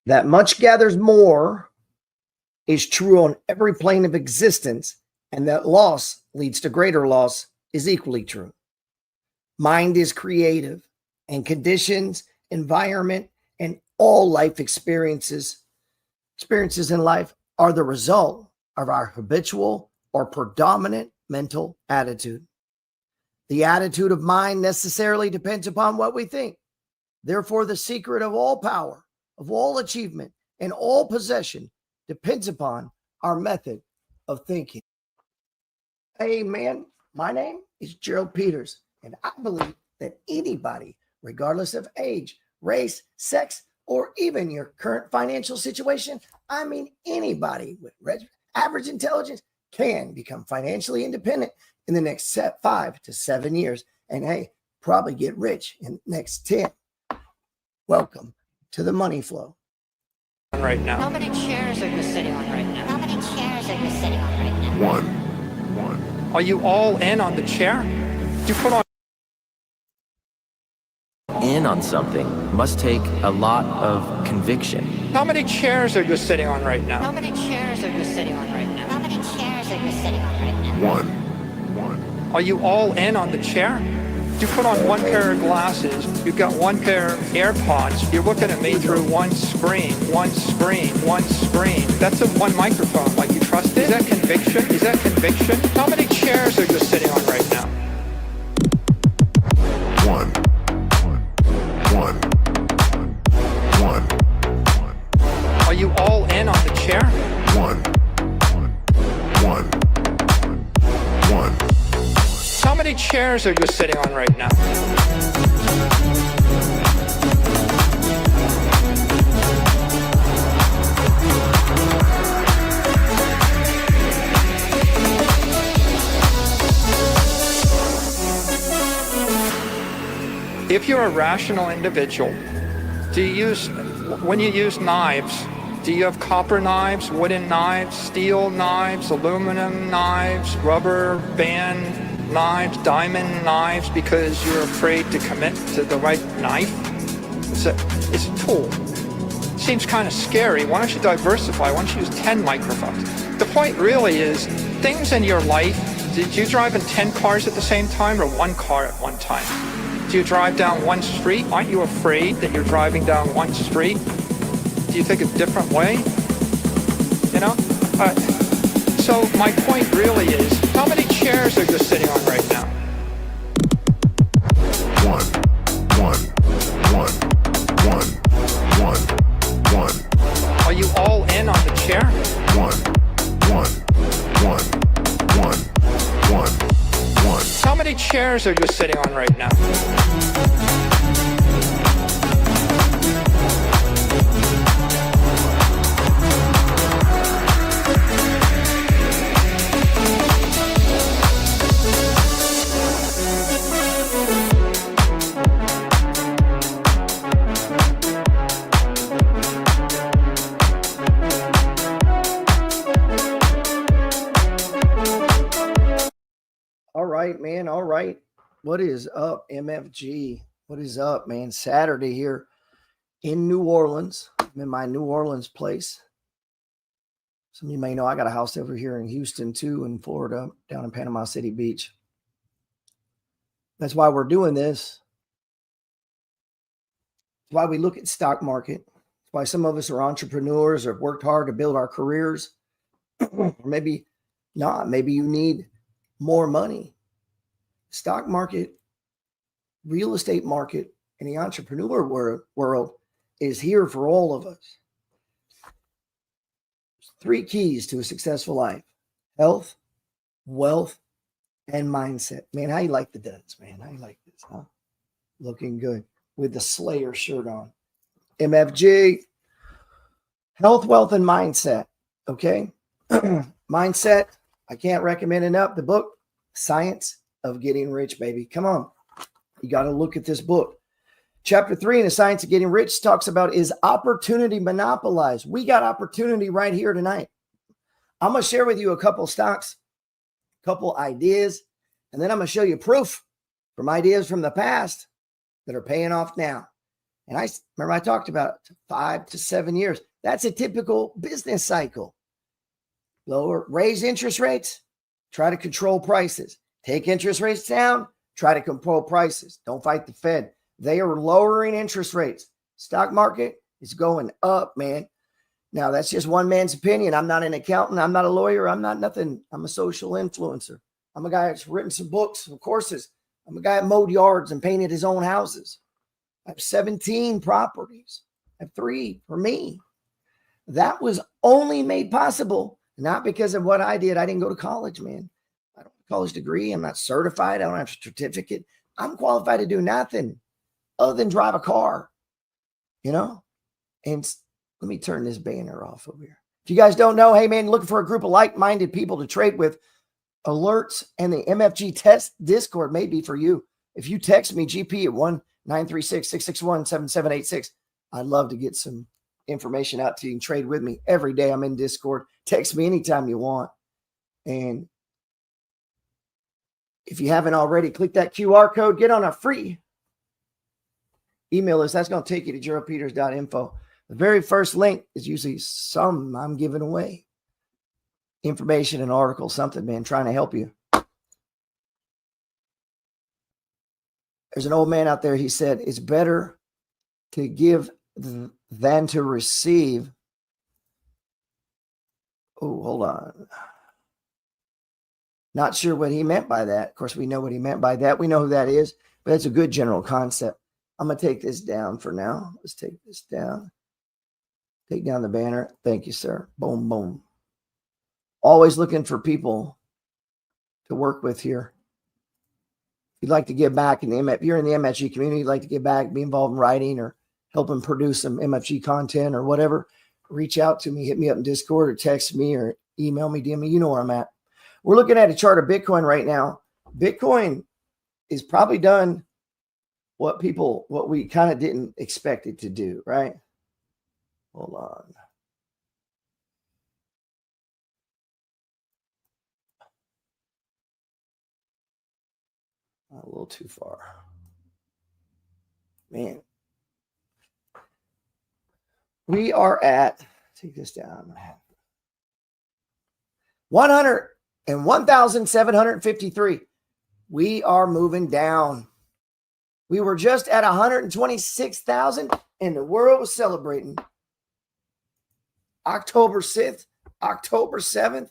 That much gathers more is true on every plane of existence, and that loss leads to greater loss is equally true. Mind is creative, and conditions, environment, and all life experiences in life are the result of our habitual or predominant mental attitude. The attitude of mind necessarily depends upon what we think. Therefore, the secret of all power, of all achievement, and all possession depends upon our method of thinking. Hey, man, my name is Gerald Peters, and I believe that anybody, regardless of age, race, sex, or even your current financial situation, I mean, anybody with average intelligence can become financially independent in the next 5 to 7 years, and hey, probably get rich in the next 10. Welcome to the money flow. Right now. How many chairs are you sitting on right now? How many chairs are you sitting on right now? One. Are you all in on the chair? You put on in on something must take a lot of conviction. How many chairs are you sitting on right now? How many chairs are you sitting on right now? How many chairs are you sitting on right now? One. Are you all in on the chair? You put on one pair of glasses, you've got one pair of AirPods, you're looking at me through one screen. That's a one microphone, like you trust it? Is that conviction? Is that conviction? How many chairs are you sitting on right now? One. Are you all in on the chair? One. How many chairs are you sitting on right now? If you're a rational individual, when you use knives, do you have copper knives, wooden knives, steel knives, aluminum knives, rubber band knives, diamond knives, because you're afraid to commit to the right knife? It's a tool. It seems kind of scary. Why don't you diversify? Why don't you use 10 microphones? The point really is, things in your life, did you drive in 10 cars at the same time or one car at one time? Do you drive down one street? Aren't you afraid that you're driving down one street? Do you think a different way? You know? So my point really is, how many chairs are you sitting on right now? One. Are you all in on the chair? One. How many chairs are you sitting on right now? Man, all right. What is up, MFG? What is up, man? Saturday here in New Orleans. I'm in my New Orleans place. Some of you may know I got a house over here in Houston too, in Florida, down in Panama City Beach. That's why we're doing this. That's why we look at stock market. That's why some of us are entrepreneurs or have worked hard to build our careers. Or maybe not. Maybe you need more money. Stock market, real estate market, and the entrepreneur world is here for all of us. There's 3 keys to a successful life: health, wealth, and mindset. Man, how you like the duds, man? How you like this, huh? Looking good with the Slayer shirt on. MFG, health, wealth, and mindset. Okay. Mindset, I can't recommend enough. The book, Science of Getting Rich, baby. Come on. You got to look at this book. Chapter 3 in The Science of Getting Rich talks about, is opportunity monopolized? We got opportunity right here tonight. I'm going to share with you a couple stocks, a couple ideas, and then I'm going to show you proof from ideas from the past that are paying off now. And I remember I talked about 5 to 7 years. That's a typical business cycle. Raise interest rates, try to control prices. Take interest rates down, try to control prices. Don't fight the Fed. They are lowering interest rates. Stock market is going up, man. Now, that's just one man's opinion. I'm not an accountant. I'm not a lawyer. I'm not nothing. I'm a social influencer. I'm a guy that's written some books, some courses. I'm a guy that mowed yards and painted his own houses. I have 17 properties. I have 3 for me. That was only made possible, not because of what I did. I didn't go to college, man. I don't have a college degree. I'm not certified. I don't have a certificate. I'm qualified to do nothing other than drive a car, you know? And let me turn this banner off over here. If you guys don't know, hey, man, looking for a group of like-minded people to trade with, alerts and the MFG test Discord may be for you. If you text me, GP, at 1-936-661-7786, I'd love to get some information out to you and trade with me every day. I'm in Discord. Text me anytime you want. And if you haven't already, click that QR code. Get on a free email list. That's going to take you to geraldpeters.info. The very first link is usually some I'm giving away. Information, an article, something, man, trying to help you. There's an old man out there. He said, it's better to give than to receive. Oh, hold on. Not sure what he meant by that. Of course, we know what he meant by that. We know who that is, but that's a good general concept. I'm going to take this down for now. Let's take this down. Take down the banner. Thank you, sir. Boom, boom. Always looking for people to work with here. If you'd like to give back if you're in the MFG community, you'd like to give back, be involved in writing or helping produce some MFG content or whatever, reach out to me, hit me up in Discord or text me or email me, DM me. You know where I'm at. We're looking at a chart of Bitcoin right now. Bitcoin is probably done what we kind of didn't expect it to do, right? Hold on. A little too far. Man. We are at, take this down. 101,753. We are moving down. We were just at 126,000 and the world was celebrating. October 6th, October 7th,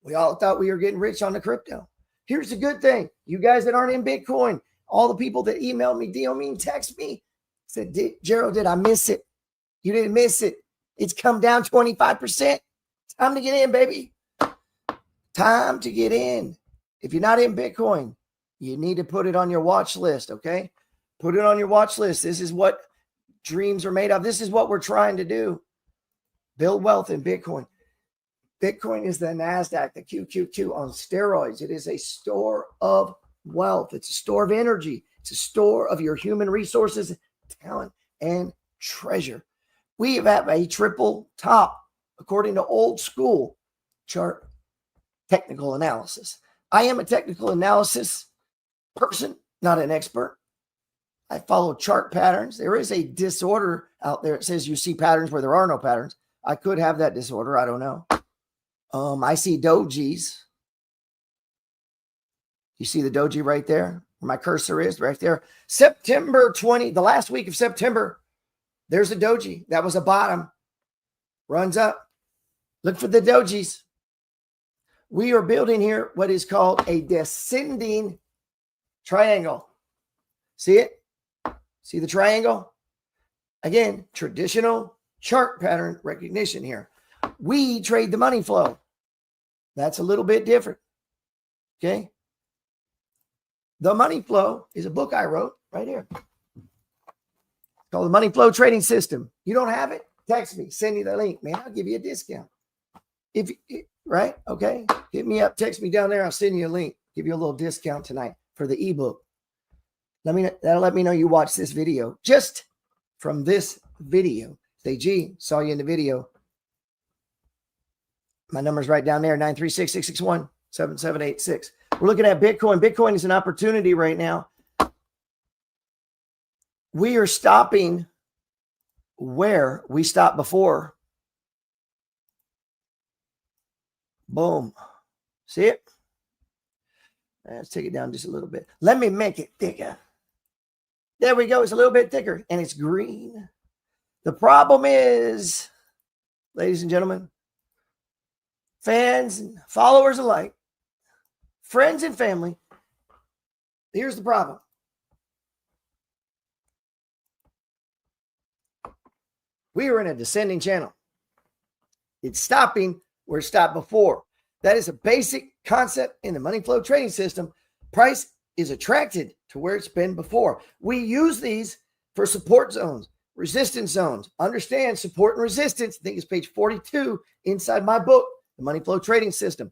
we all thought we were getting rich on the crypto. Here's the good thing. You guys that aren't in Bitcoin, all the people that emailed me, DM me, and text me, said, Gerald, did I miss it? You didn't miss it. It's come down 25%. Time to get in, baby. Time to get in. If you're not in Bitcoin, you need to put it on your watch list, okay? Put it on your watch list. This is what dreams are made of. This is what we're trying to do. Build wealth in Bitcoin. Bitcoin is the NASDAQ, the QQQ on steroids. It is a store of wealth. It's a store of energy. It's a store of your human resources, talent, and treasure. We have a triple top, according to old school chart technical analysis. I am a technical analysis person, not an expert. I follow chart patterns. There is a disorder out there. It says you see patterns where there are no patterns. I could have that disorder. I don't know. I see dojis. You see the doji right there? Where my cursor is right there. September 20, the last week of September, there's a doji. That was a bottom. Runs up. Look for the dojis. We are building here what is called a descending triangle. See it? See the triangle? Again, traditional chart pattern recognition here. We trade the money flow. That's a little bit different. Okay. The Money Flow is a book I wrote right here. It's called the Money Flow Trading System. You don't have it? Text me. Send me the link, man. I'll give you a discount. Right? Okay. Hit me up. Text me down there. I'll send you a link. Give you a little discount tonight for the ebook. That'll let me know you watched this video. Just from this video. Say, gee, saw you in the video. My number's right down there, 936-661-7786. We're looking at Bitcoin. Bitcoin is an opportunity right now. We are stopping where we stopped before. Boom. See it? Let's take it down just a little bit. Let me make it thicker. There we go. It's a little bit thicker and it's green. The problem is, ladies and gentlemen, fans and followers alike, friends and family, here's the problem. We are in a descending channel. It's stopping where it stopped before. That is a basic concept in the money flow trading system. Price is attracted to where it's been before. We use these for support zones, resistance zones. Understand support and resistance. I think it's page 42 inside my book, The Money Flow Trading System.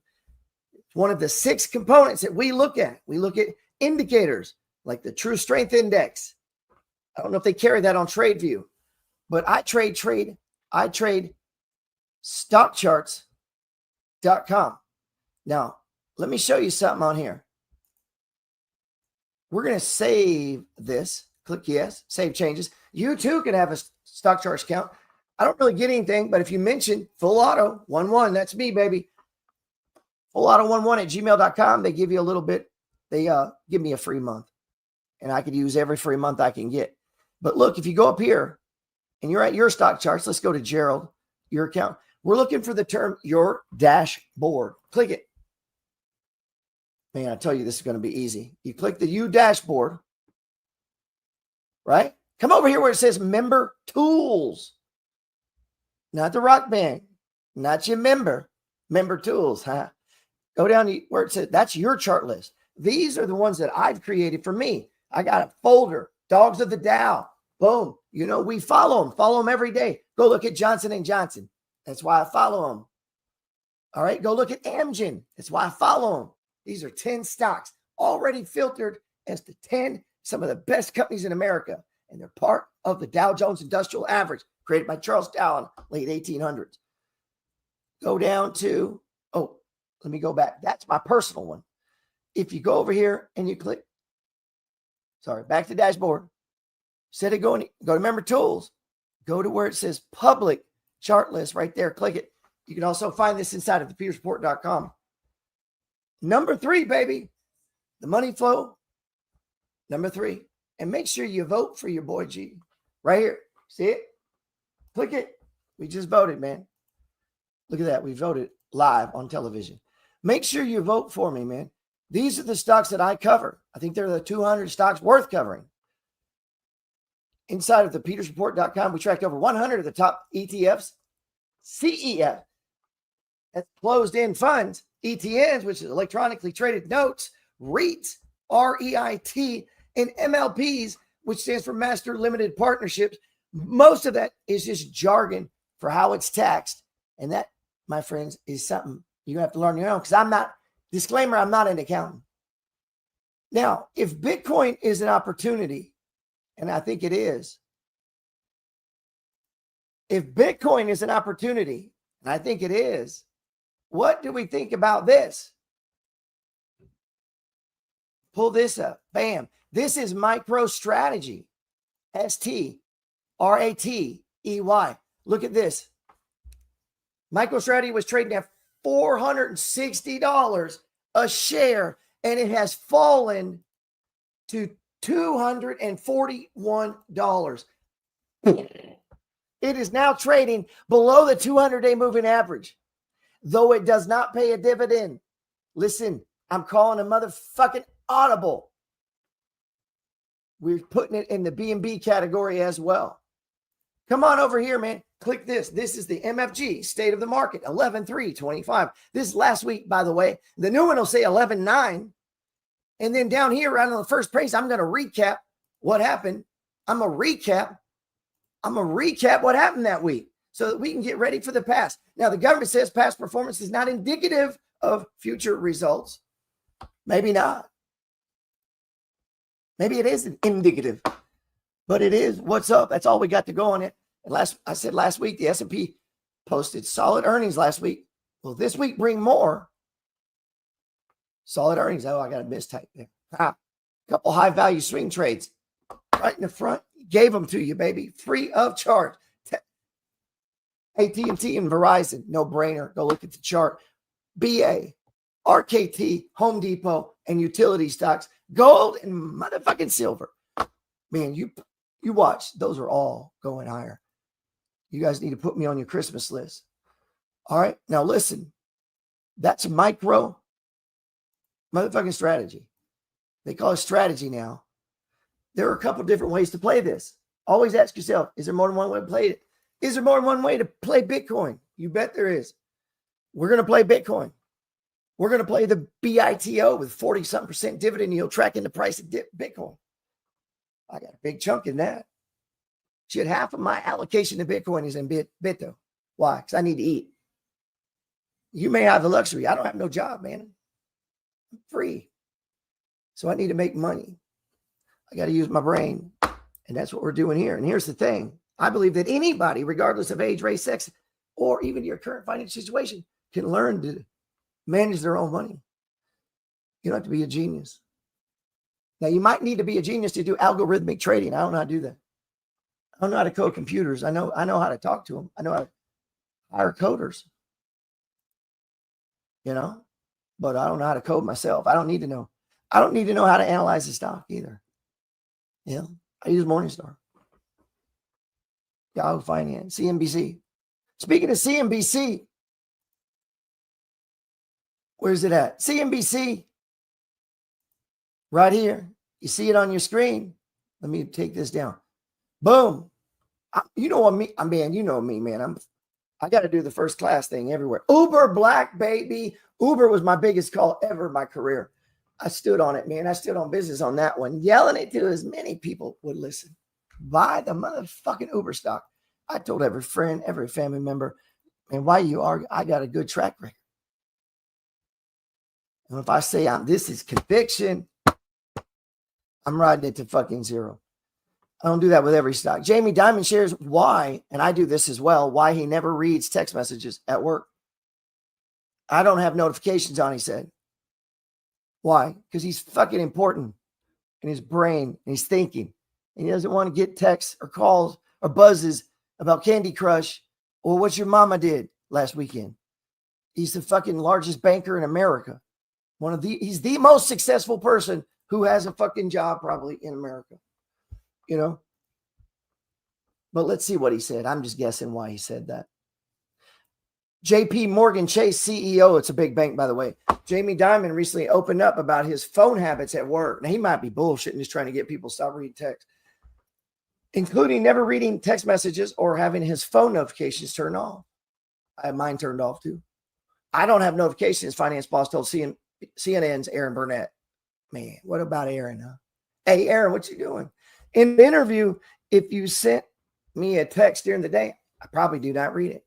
It's one of the 6 components that we look at. We look at indicators like the True Strength Index. I don't know if they carry that on TradeView, but I trade stockcharts.com. Now, let me show you something on here. We're going to save this. Click yes, save changes. You too can have a stock charts account. I don't really get anything, but if you mention Full Auto 11, that's me, baby. Full Auto 11 at gmail.com. They give you a little bit. They give me a free month, and I could use every free month I can get. But look, if you go up here and you're at your stock charts, let's go to Gerald, your account. We're looking for the term your dashboard. Click it. Man, I tell you, this is going to be easy. You click the U dashboard, right? Come over here where it says member tools. Not the rock band, not your member tools, huh? Go down to where it says that's your chart list. These are the ones that I've created for me. I got a folder, Dogs of the Dow. Boom. You know, we follow them every day. Go look at Johnson & Johnson. That's why I follow them. All right. Go look at Amgen. That's why I follow them. These are 10 stocks already filtered as the 10, some of the best companies in America. And they're part of the Dow Jones Industrial Average created by Charles Dow in late 1800s. Go down to, let me go back. That's my personal one. If you go over here and you click, back to dashboard. Instead of going, go to member tools, go to where it says public chart list right there. Click it. You can also find this inside of thepetersreport.com. Number 3, baby, the money flow. Number 3. And make sure you vote for your boy G. Right here. See it? Click it. We just voted, man. Look at that. We voted live on television. Make sure you vote for me, man. These are the stocks that I cover. I think they're the 200 stocks worth covering. Inside of thepetersreport.com, we tracked over 100 of the top ETFs, CEF, that's closed-end funds, ETNs, which is electronically traded notes, REITs, REIT, and MLPs, which stands for Master Limited Partnerships. Most of that is just jargon for how it's taxed. And that, my friends, is something you have to learn your own, because I'm not an accountant. Now, if Bitcoin is an opportunity, and I think it is, if Bitcoin is an opportunity, and I think it is, what do we think about this? Pull this up. Bam. This is MicroStrategy. STRATEY. Look at this. MicroStrategy was trading at $460 a share, and it has fallen to $241. It is now trading below the 200-day moving average, though it does not pay a dividend. Listen, I'm calling a motherfucking audible. We're putting it in the B&B category as well. Come on over here, man. Click this. This is the MFG state of the market, 11/3/25. This is last week, by the way. The new one will say 11/9. And then down here, right on the first page, I'm going to recap what happened. I'm going to recap what happened that week so that we can get ready for the past. Now, the government says past performance is not indicative of future results. Maybe not. Maybe it isn't indicative, but it is what's up. That's all we got to go on it. And I said last week, the S&P posted solid earnings last week. Well, this week bring more solid earnings. Oh, I got a mistype there. A couple high value swing trades right in the front. Gave them to you, baby, free of charge. AT&T and Verizon, no brainer. Go look at the chart. BA, RKT, Home Depot, and utility stocks, gold and motherfucking silver. Man, you watch. Those are all going higher. You guys need to put me on your Christmas list. All right. Now listen, that's micro motherfucking strategy. They call it strategy now. There are a couple different ways to play this. Always ask yourself, is there more than one way to play it? Is there more than one way to play Bitcoin? You bet there is. We're going to play Bitcoin. We're going to play the BITO with 40-something% dividend yield tracking the price of Bitcoin. I got a big chunk in that. Shit, half of my allocation to Bitcoin is in BITO. Why? Because I need to eat. You may have the luxury. I don't have no job, man. I'm free. So I need to make money. I got to use my brain. And that's what we're doing here. And here's the thing. I believe that anybody, regardless of age, race, sex, or even your current financial situation, can learn to manage their own money. You don't have to be a genius. Now, you might need to be a genius to do algorithmic trading. I don't know how to do that. I don't know how to code computers. I know how to talk to them. I know how to hire coders. You know, but I don't know how to code myself. I don't need to know. I don't need to know how to analyze the stock either. Yeah, I use Morningstar, Yahoo Finance, CNBC. Speaking of CNBC, where's it at? CNBC, right here. You see it on your screen. Let me take this down. Boom. You know what you know me, man. I got to do the first class thing everywhere. Uber Black, baby. Uber was my biggest call ever in my career. I stood on it, man. I stood on business on that one, yelling it to as many people would listen. Buy the motherfucking Uber stock. I told every friend, every family member, and why you argue, I got a good track record. And if I say this is conviction, I'm riding it to fucking zero. I don't do that with every stock. Jamie Dimon shares why, and I do this as well, why he never reads text messages at work. I don't have notifications on, he said. Why? Because he's fucking important in his brain and he's thinking. And he doesn't want to get texts or calls or buzzes about Candy Crush or what your mama did last weekend. He's the fucking largest banker in America. He's the most successful person who has a fucking job probably in America. You know? But let's see what he said. I'm just guessing why he said that. JP Morgan Chase CEO, it's a big bank, by the way. Jamie Dimon recently opened up about his phone habits at work. Now, he might be bullshitting, just trying to get people to stop reading text, including never reading text messages or having his phone notifications turned off. I have mine turned off too. I don't have notifications, finance boss told CNN's Aaron Burnett. Man, what about Aaron, huh? Hey, Aaron, what you doing? In the interview, if you sent me a text during the day, I probably do not read it.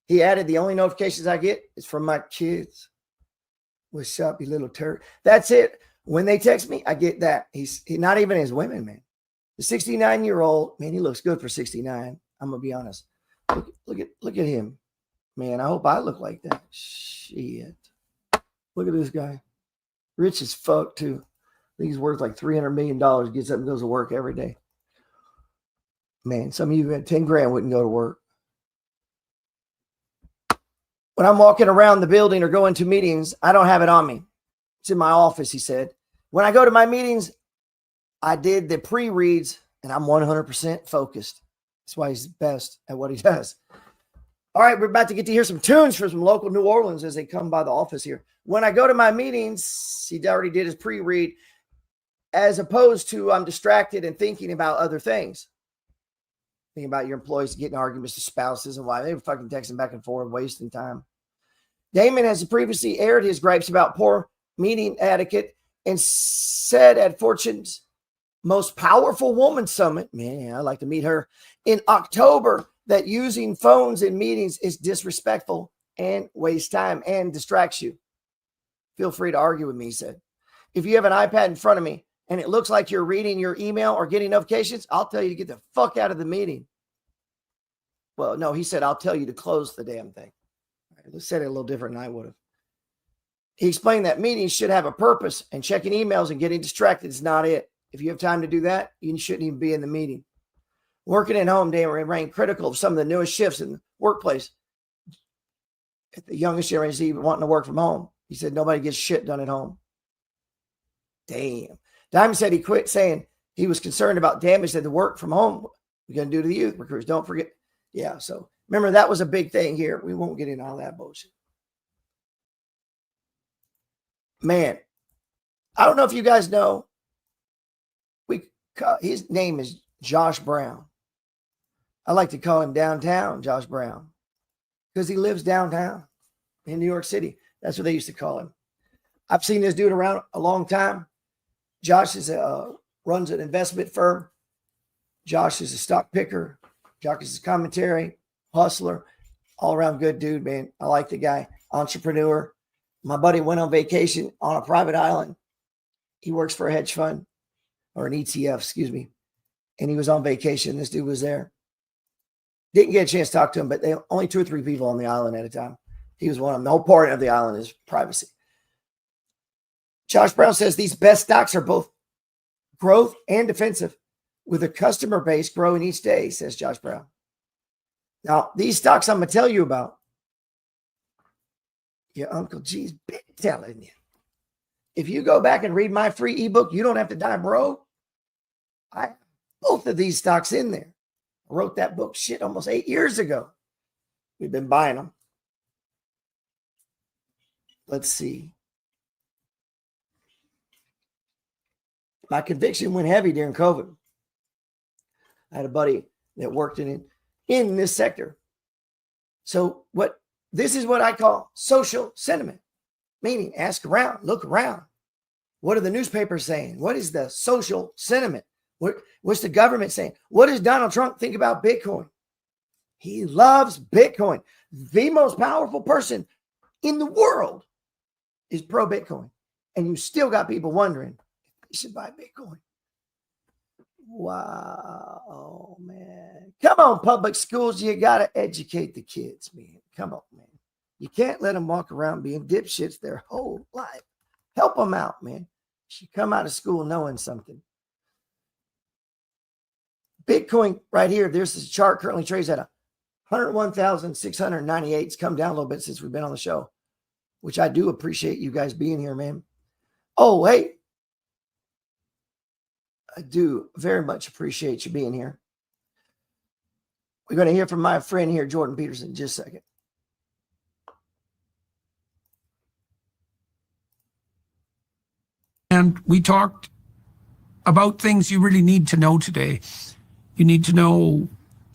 He added, the only notifications I get is from my kids. What's up, you little turd? That's it. When they text me, I get that. He's not even his women, man. The 69-year-old, man, he looks good for 69. I'm going to be honest. Look at him. Man, I hope I look like that. Shit. Look at this guy. Rich as fuck, too. I think he's worth like $300 million. Gets up and goes to work every day. Man, some of you at 10 grand wouldn't go to work. When I'm walking around the building or going to meetings, I don't have it on me. It's in my office, he said. When I go to my meetings, I did the pre-reads and I'm 100% focused. That's why he's best at what he does. All right, we're about to get to hear some tunes from some local New Orleans as they come by the office here. When I go to my meetings, he already did his pre-read, as opposed to I'm distracted and thinking about other things. Thinking about your employees getting arguments to spouses and why they were fucking texting back and forth, wasting time. Damon has previously aired his gripes about poor meeting etiquette and said at Fortune's Most Powerful Woman Summit, man, I'd like to meet her, in October, that using phones in meetings is disrespectful and wastes time and distracts you. Feel free to argue with me, he said. If you have an iPad in front of me and it looks like you're reading your email or getting notifications, I'll tell you to get the fuck out of the meeting. Well, no, he said, I'll tell you to close the damn thing. All right, let's say it a little different than I would have. He explained that meetings should have a purpose, and checking emails and getting distracted is not it. If you have time to do that, you shouldn't even be in the meeting. Working at home, they remain critical of some of the newest shifts in workplace. At the youngest generation, even wanting to work from home. He said nobody gets shit done at home. Damn. Diamond said he quit saying he was concerned about damage that the work from home we're going to do to the youth recruits. Don't forget. Yeah. So remember, that was a big thing here. We won't get into all that bullshit. Man, I don't know if you guys know. His name is Josh Brown. I like to call him Downtown Josh Brown because he lives downtown in New York City. That's what they used to call him. I've seen this dude around a long time. Josh runs an investment firm. Josh is a stock picker. Josh is a commentary, hustler, all around good dude, man. I like the guy, entrepreneur. My buddy went on vacation on a private island. He works for a hedge fund or an ETF, excuse me. And he was on vacation. This dude was there. Didn't get a chance to talk to him, but only 2 or 3 people on the island at a time. He was one of them. The whole part of the island is privacy. Josh Brown says these best stocks are both growth and defensive, with a customer base growing each day, says Josh Brown. Now, these stocks I'm going to tell you about, your Uncle G's been telling you. If you go back and read my free ebook, you don't have to die broke. I have both of these stocks in there. I wrote that book almost 8 years ago. We've been buying them. Let's see. My conviction went heavy during COVID. I had a buddy that worked in this sector. So this is what I call social sentiment, meaning ask around, look around. What are the newspapers saying? What is the social sentiment? What's the government saying? What does Donald Trump think about Bitcoin? He loves Bitcoin. The most powerful person in the world is pro Bitcoin. And you still got people wondering if they should buy Bitcoin. Wow, man. Come on, public schools. You got to educate the kids, man. Come on, man. You can't let them walk around being dipshits their whole life. Help them out, man. You should come out of school knowing something. Bitcoin right here, there's this chart currently trades at 101,698. It's come down a little bit since we've been on the show, which I do appreciate you guys being here, man. Oh, hey. I do very much appreciate you being here. We're going to hear from my friend here, Jordan Peters, in just a second. And we talked about things you really need to know today. You need to know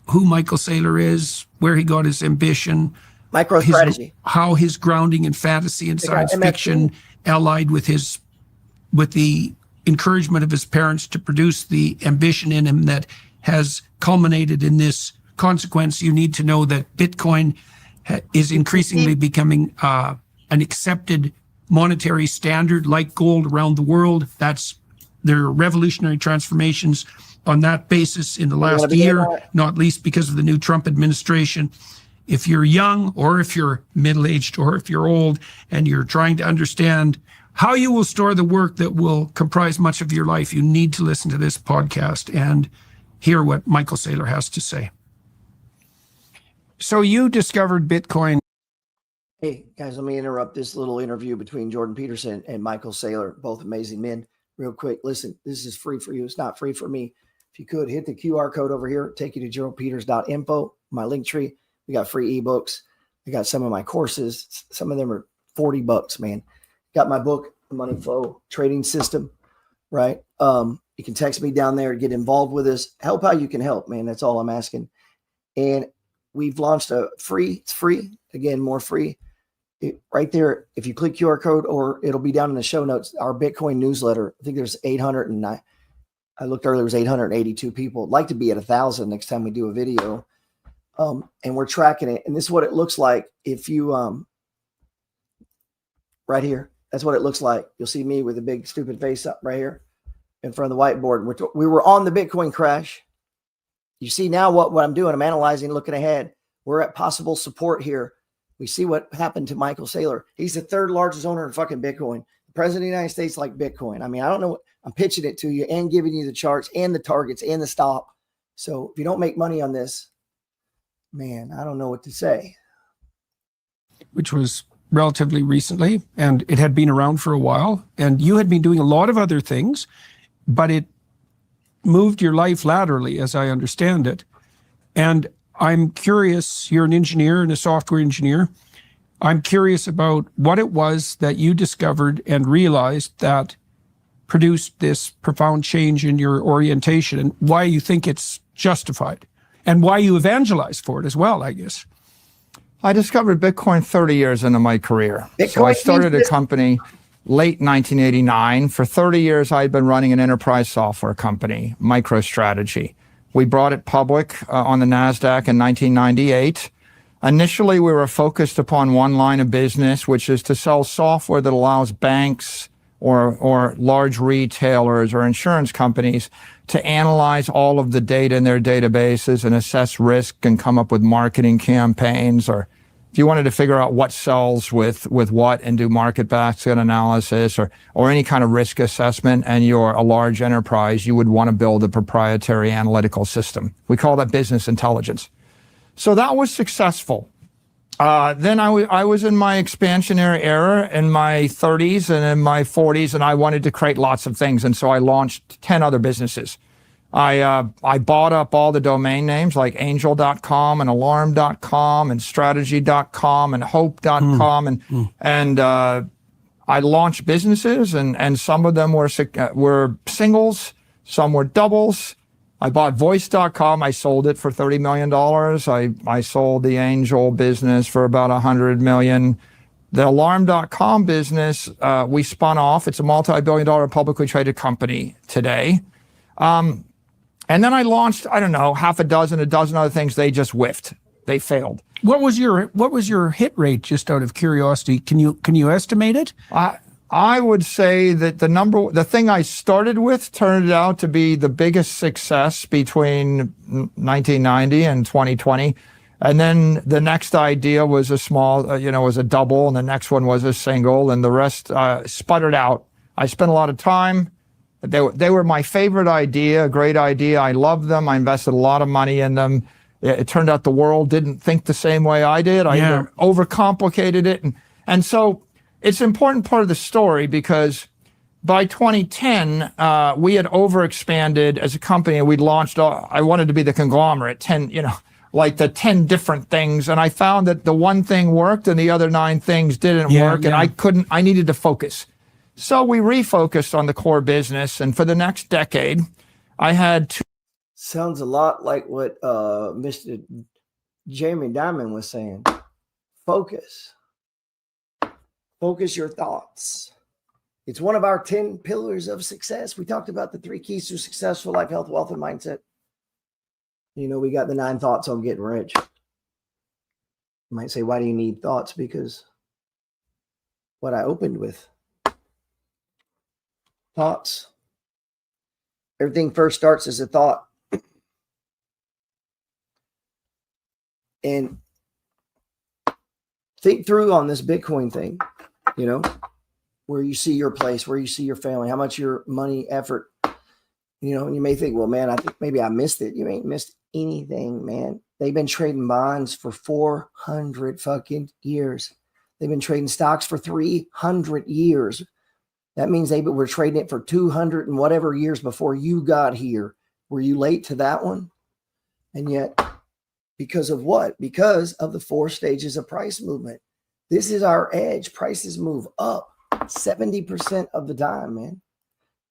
who Michael Saylor is, where he got his ambition, MicroStrategy, how his grounding in fantasy and science fiction allied with the encouragement of his parents to produce the ambition in him that has culminated in this consequence. You need to know that Bitcoin is increasingly becoming an accepted monetary standard like gold around the world. There are revolutionary transformations on that basis in the last year, not least because of the new Trump administration. If you're young or if you're middle-aged or if you're old and you're trying to understand how you will store the work that will comprise much of your life, you need to listen to this podcast and hear what Michael Saylor has to say. So you discovered Bitcoin. Hey, guys, let me interrupt this little interview between Jordan Peterson and Michael Saylor, both amazing men. Real quick, listen, this is free for you. It's not free for me. If you could, hit the QR code over here, take you to geraldpeters.info, my link tree. We got free ebooks. I got some of my courses. Some of them are $40, man. Got my book, The Money Flow Trading System, right? You can text me down there, get involved with us. Help how you can help, man. That's all I'm asking. And we've launched it's free, again, more free. Right there, if you click QR code, or it'll be down in the show notes, our Bitcoin newsletter. I think there's 809. I looked earlier, it was 882 people. I'd like to be at 1,000 next time we do a video. And we're tracking it. And this is what it looks like if you, right here, that's what it looks like. You'll see me with a big stupid face up right here in front of the whiteboard. We were on the Bitcoin crash. You see now what I'm doing. I'm analyzing, looking ahead. We're at possible support here. We see what happened to Michael Saylor. He's the 3rd largest owner in fucking Bitcoin. The president of the United States like Bitcoin. I mean, I don't know. I'm pitching it to you and giving you the charts and the targets and the stop. So if you don't make money on this, man, I don't know what to say. Which was relatively recently, and it had been around for a while, and you had been doing a lot of other things, but it moved your life laterally, as I understand it. And I'm curious, you're an engineer and a software engineer. I'm curious about what it was that you discovered and realized that produced this profound change in your orientation, and why you think it's justified, and why you evangelize for it as well, I guess. I discovered Bitcoin 30 years into my career. Bitcoin So I started a company late 1989. For 30 years, I had been running an enterprise software company, MicroStrategy. We brought it public on the NASDAQ in 1998. Initially, we were focused upon one line of business, which is to sell software that allows banks or large retailers or insurance companies to analyze all of the data in their databases and assess risk and come up with marketing campaigns. Or if you wanted to figure out what sells with what and do market basket analysis or any kind of risk assessment, and you're a large enterprise, you would want to build a proprietary analytical system. We call that business intelligence. So that was successful. Then I was in my expansionary era in my 30s and in my 40s, and I wanted to create lots of things. And so I launched 10 other businesses. I bought up all the domain names like angel.com and alarm.com and strategy.com and hope.com. And I launched businesses, and some of them were singles, some were doubles. I bought voice.com. I sold it for $30 million. I sold the Angel business for about $100 million. The alarm.com business, we spun off. It's a multi-billion-dollar publicly traded company today. And then I launched, I don't know, a dozen other things. They just whiffed. They failed. What was your hit rate, just out of curiosity? Can you estimate it? I would say that the thing I started with turned out to be the biggest success between 1990 and 2020. And then the next idea was a small, was a double, and the next one was a single, and the rest sputtered out. I spent a lot of time. They were my favorite idea, a great idea. I loved them. I invested a lot of money in them. It turned out the world didn't think the same way I did. I either overcomplicated it. And so it's an important part of the story, because by 2010, we had overexpanded as a company, and we'd launched, I wanted to be the conglomerate, 10, like the 10 different things. And I found that the one thing worked and the other 9 things didn't work. And I needed to focus. So we refocused on the core business. And for the next decade, I had two. Sounds a lot like what Mr. Jamie Dimon was saying. Focus. Focus your thoughts. It's one of our 10 pillars of success. We talked about the 3 keys to successful life, health, wealth, and mindset. We got the 9 thoughts on getting rich. You might say, why do you need thoughts? Because what I opened with. Thoughts. Everything first starts as a thought. And think through on this Bitcoin thing, where you see your place, where you see your family, how much your money, effort, and you may think, well, man, I think maybe I missed it. You ain't missed anything, man. They've been trading bonds for 400 fucking years. They've been trading stocks for 300 years. That means they were trading it for 200 and whatever years before you got here. Were you late to that one? And yet, because of what? Because of the 4 stages of price movement. This is our edge. Prices move up 70% of the time, man.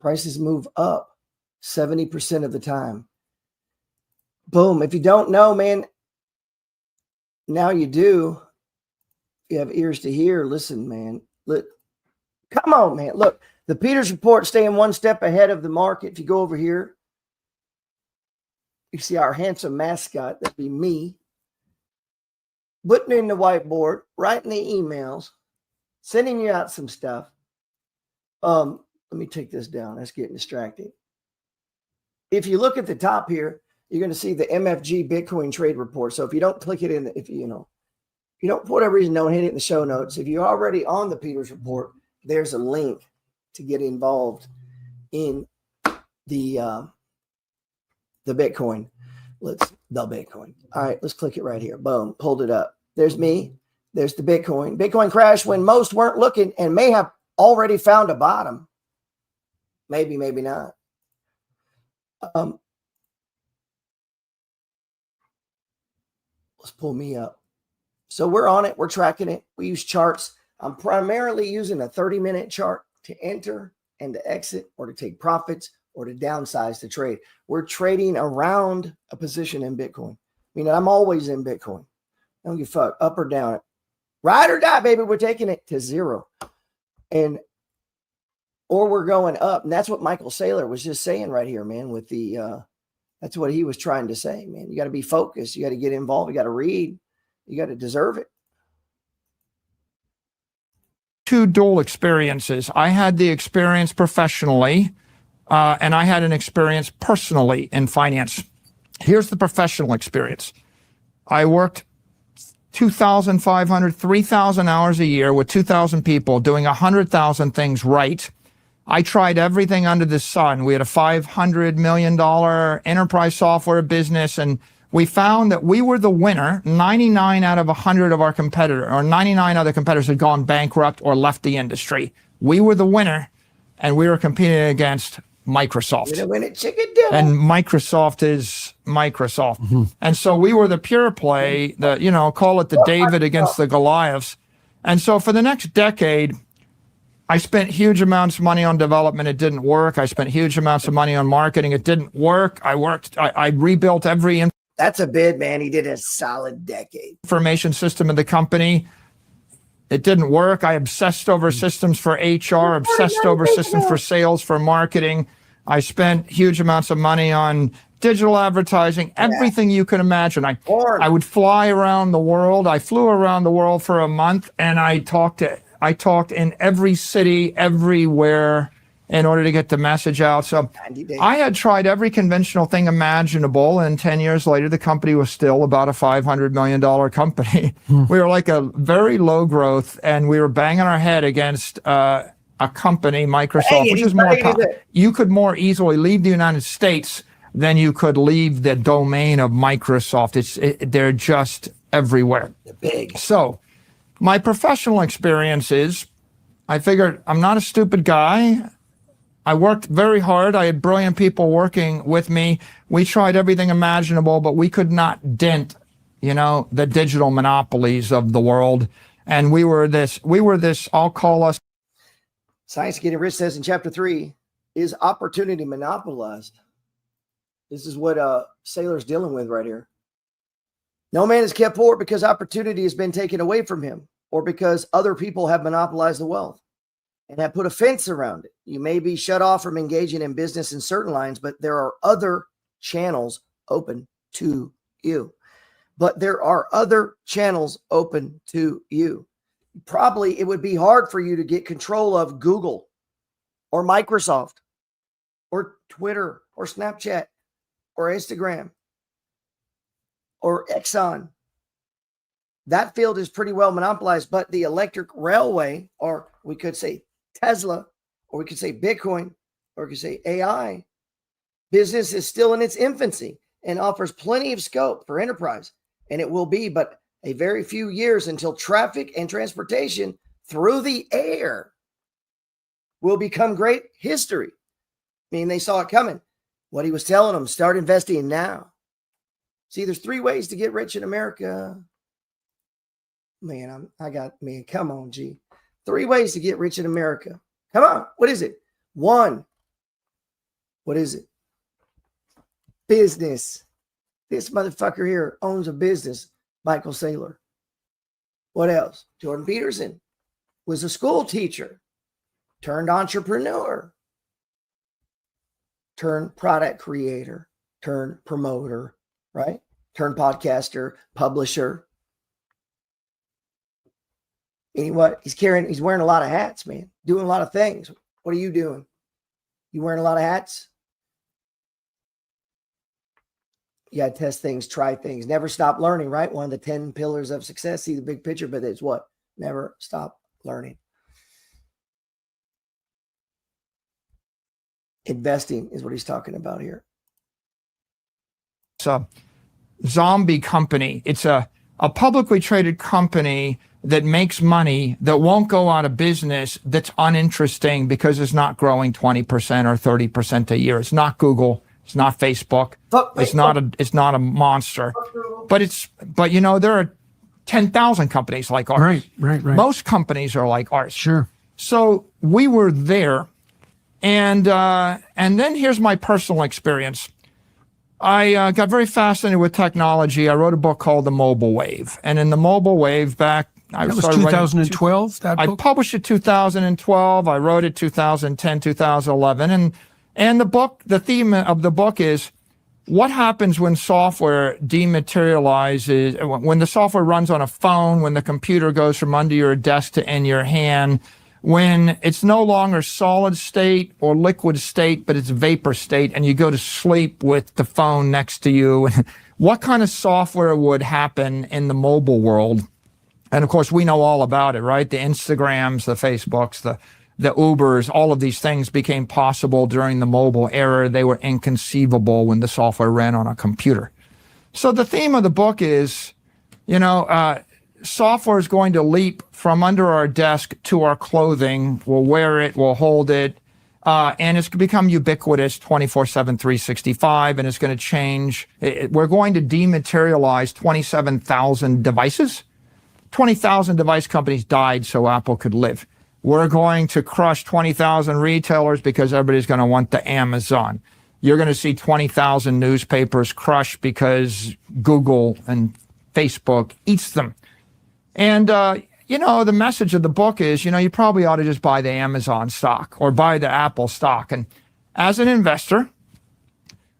Prices move up 70% of the time. Boom. If you don't know, man, now you do. If you have ears to hear, listen, man. Look, come on, man. Look, the Peters report staying one step ahead of the market. If you go over here, you see our handsome mascot, that'd be me, putting in the whiteboard, writing the emails, sending you out some stuff. Let me take this down. That's getting distracting. If you look at the top here, you're going to see the MFG Bitcoin trade report. So if you don't click it in, if you don't, for whatever reason, don't hit it in the show notes. If you're already on the Peters report, there's a link to get involved in the Bitcoin. Let's the Bitcoin. All right, let's click it right here. Boom, pulled it up. There's me. There's the Bitcoin. Bitcoin crashed when most weren't looking and may have already found a bottom. Maybe, maybe not. Let's pull me up. So we're on it. We're tracking it. We use charts. I'm primarily using a 30-minute chart to enter and to exit or to take profits or to downsize the trade. We're trading around a position in Bitcoin. I mean, I'm always in Bitcoin. I don't give a fuck, up or down. Ride or die, baby. We're taking it to zero. Or we're going up. And that's what Michael Saylor was just saying right here, man, with the, that's what he was trying to say, man. You got to be focused. You got to get involved. You got to read. You got to deserve it. Two dual experiences. I had the experience professionally, and I had an experience personally in finance. Here's the professional experience. I worked 2,500, 3,000 hours a year with 2,000 people doing 100,000 things right. I tried everything under the sun. We had a $500 million enterprise software business, and we found that we were the winner. 99 out of 100 of our competitors, or 99 other competitors had gone bankrupt or left the industry. We were the winner, and we were competing against Microsoft. We're the winner, chicken dinner. And Microsoft is Microsoft. Mm-hmm. And so we were the pure play, call it the David against the Goliaths. And so for the next decade, I spent huge amounts of money on development. It didn't work. I spent huge amounts of money on marketing. It didn't work. I rebuilt every That's a bid, man. He did a solid decade. Information system of the company. It didn't work. I obsessed over systems for HR, obsessed over systems for sales, for marketing. I spent huge amounts of money on digital advertising, everything you can imagine. I would fly around the world. I flew around the world for a month, and I talked in every city, everywhere, in order to get the message out. So I had tried every conventional thing imaginable, and 10 years later, the company was still about a $500 million company. We were like a very low growth, and we were banging our head against a company, Microsoft, which is more, you could more easily leave the United States than you could leave the domain of Microsoft. They're just everywhere. They're big. So my professional experience is, I figured I'm not a stupid guy. I worked very hard. I had brilliant people working with me. We tried everything imaginable, but we could not dent, the digital monopolies of the world. And we were this, I'll call us. Science Getting Rich says in chapter 3, is opportunity monopolized? This is what Saylor's dealing with right here. No man is kept poor because opportunity has been taken away from him, or because other people have monopolized the wealth and have put a fence around it. You may be shut off from engaging in business in certain lines, but there are other channels open to you. Probably it would be hard for you to get control of Google or Microsoft or Twitter or Snapchat or Instagram or Exxon. That field is pretty well monopolized, but the electric railway, or we could say Tesla, or we could say Bitcoin, or we could say AI, business is still in its infancy and offers plenty of scope for enterprise. And it will be but a very few years until traffic and transportation through the air will become great history. I mean, they saw it coming. What he was telling them, start investing now. See, there's 3 ways to get rich in America. Man, come on, G. 3 ways to get rich in America. Come on. What is it? 1. What is it? Business. This motherfucker here owns a business. Michael Saylor. What else? Jordan Peterson was a school teacher, turned entrepreneur, turned product creator, turned promoter, right? Turned podcaster, publisher. He's wearing a lot of hats, man, doing a lot of things. What are you doing? You wearing a lot of hats? You got to test things, try things, never stop learning, right? One of the 10 pillars of success. See the big picture, but it's what? Never stop learning. Investing is what he's talking about here. So zombie company. It's a publicly traded company that makes money, that won't go out of business, that's uninteresting because it's not growing 20% or 30% a year. It's not Google. It's not Facebook. It's not a monster. But you know, there are 10,000 companies like ours. Right. Most companies are like ours. Sure. So we were there. And then here's my personal experience. I got very fascinated with technology. I wrote a book called The Mobile Wave. And in The Mobile Wave that was 2012, that book? I published it 2012. I wrote it 2010, 2011. And the theme of the book is what happens when software dematerializes, when the software runs on a phone, when the computer goes from under your desk to in your hand, when it's no longer solid state or liquid state, but it's vapor state, and you go to sleep with the phone next to you. What kind of software would happen in the mobile world? And of course, we know all about it, right? The Instagrams, the Facebooks, the Ubers, all of these things became possible during the mobile era. They were inconceivable when the software ran on a computer. So the theme of the book is, software is going to leap from under our desk to our clothing. We'll wear it, we'll hold it, and it's going to become ubiquitous 24/7, 365, and it's going to change. We're going to dematerialize 27,000 devices. 20,000 device companies died so Apple could live. We're going to crush 20,000 retailers because everybody's going to want the Amazon. You're going to see 20,000 newspapers crushed because Google and Facebook eats them. And, the message of the book is, you probably ought to just buy the Amazon stock or buy the Apple stock. And as an investor,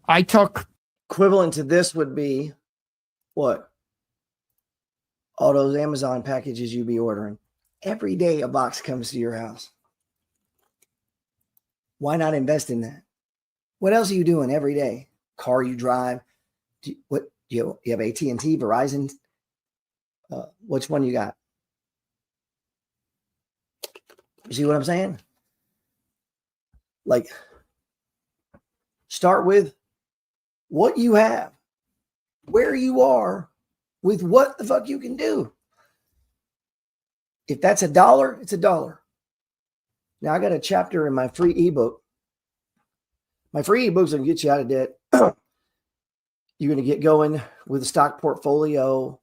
I took... Equivalent to this would be what? All those Amazon packages you'd be ordering. Every day a box comes to your house. Why not invest in that? What else are you doing every day? Car you drive? You have AT&T, Verizon? Which one you got? You see what I'm saying? Like, start with what you have, where you are, with what the fuck you can do. If that's $1, it's $1. Now I got a chapter in my free ebook. My free ebook's gonna get you out of debt. You're gonna get going with a stock portfolio.